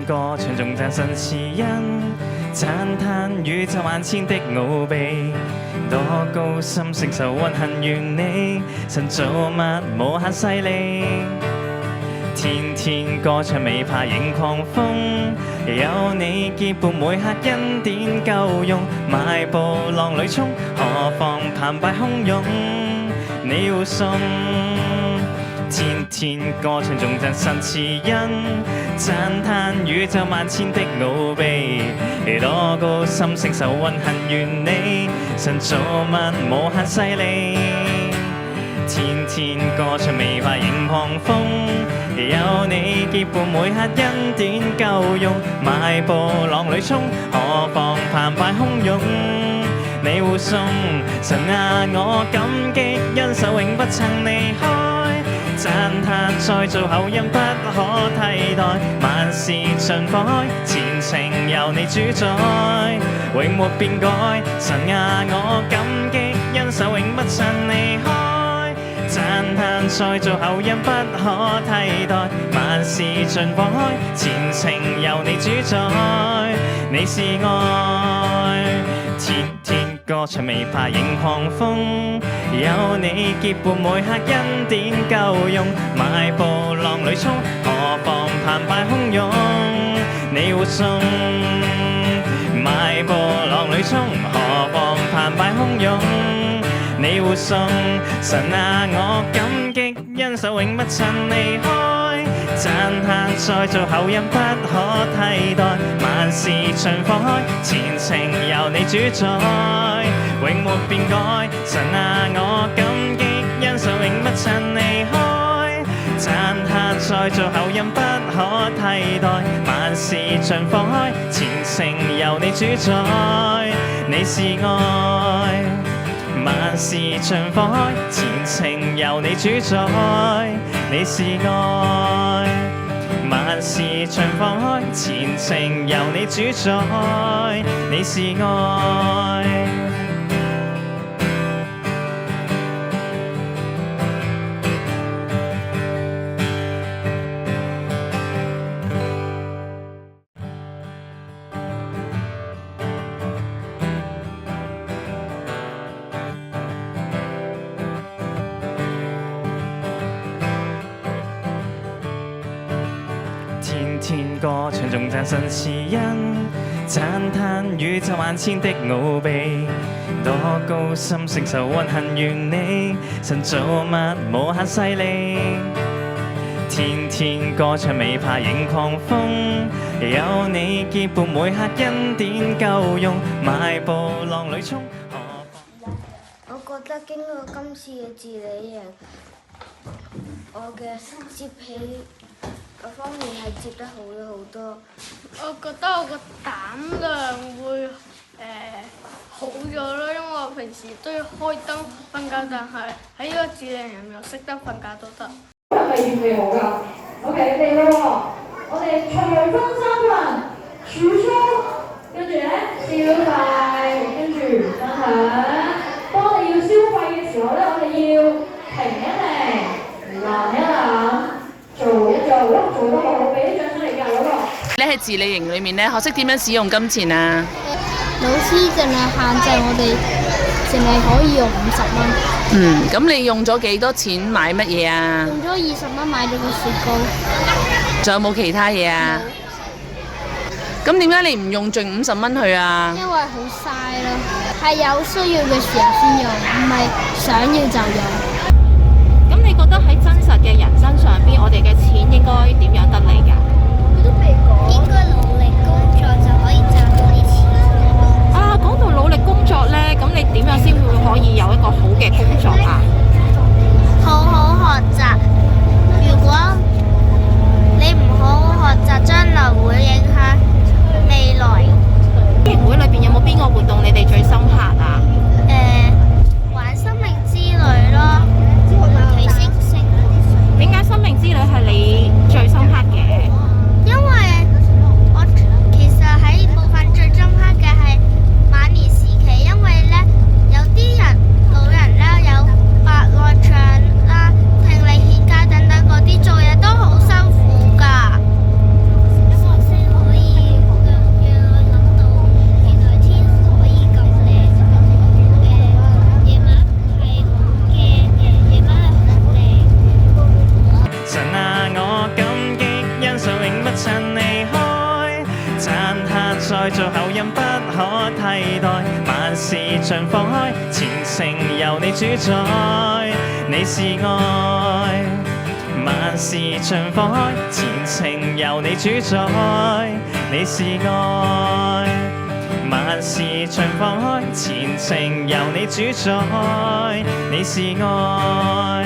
歌唱頌讚神慈恩，讚嘆宇宙萬千的奧秘，多高深承受運行原理，神造物無限勢力。天天歌唱未怕迎狂風，有你結伴每刻恩典夠用，邁步浪裏衝，何況澎湃洶湧，你要送。天天歌唱頌讚神慈恩，讚嘆宇宙萬千的奧秘，多高深承受運行原理，神造物無限勢力。天天歌唱未怕迎狂風，有你結伴每刻恩典夠用，邁步浪裏衝，何況澎湃洶湧，你護送。神啊，我感激恩手永不曾離開，讚嘆再造後因不可替代，萬事盡放開，前程由你主宰，永沒變改。神啊，我感激恩手永不曾離開，讚嘆再造後因不可替代，萬事盡放開，前程由你主宰，你是愛。天天歌唱未怕迎狂風，有你結伴每刻恩典夠用，邁步浪裏衝，何況澎湃洶湧，你護送。邁步浪裏衝，何況澎湃洶湧，你護送。神啊，我感激恩手永不曾離開，讚嘆再造後因不可替代，萬事盡放開，前程由你主宰，永沒變改。神啊，我感激恩手永不曾離開，讚嘆再造後因不可替代，萬事盡放開，前程由你主宰，你是愛。萬事盡放開，前程由你主宰，你是愛。萬事盡放開，前程由你主宰，你是愛。天天歌唱頌讚神慈恩，讚嘆宇宙萬千的奧秘，多高深承受運行原理，神造物無限勢力。天天歌唱未怕迎狂風，有你結伴每刻恩典夠用，邁步浪裏衝。我覺得經過今次嘅治理營，我嘅接起嗰方面係接得好咗好多。我覺得我個膽量會好咗咯，因為我平時都要開燈瞓覺，但係喺呢個治理營又識得瞓覺都得。係咪預備好㗎？OK，嚟啦喎！我哋隨風三人，儲蓄，跟住咧消費，跟住分享。當我哋要消費嘅時候咧，我哋要停一停，諗一諗。做一做，做得好好，俾啲獎出嚟㗎嗰個。你喺治理營裏面咧，學識點樣使用金錢啊？老師淨係限制我哋，淨係可以用50蚊。咁你用咗幾多錢買乜嘢啊？用咗20蚊買咗個雪糕。仲有冇其他嘢啊？咁點解你唔用盡50蚊去啊？因為好嘥咯，係有需要嘅時候先用，唔係想要就用。咁你覺得喺真實嘅人身上邊，我哋嘅錢應該點樣得嚟㗎？佢都未講。應該努力工作就可以賺到啲錢。啊，講到努力工作呢，咁你點樣先會可以有一個好嘅工作啊？好好學習。如果你唔好好學習，將來會影響未來。營會裏邊有冇邊個活動你哋最深刻啊？玩生命之旅咯。睇星星。點解生命之旅係你最深刻嘅？因為我讚嘆再做後人不可替代，萬事盡放開，前程由你主宰，你是愛。萬事盡放開，前程由你主宰，你是愛。萬事盡放開，前程由你主宰，你是愛。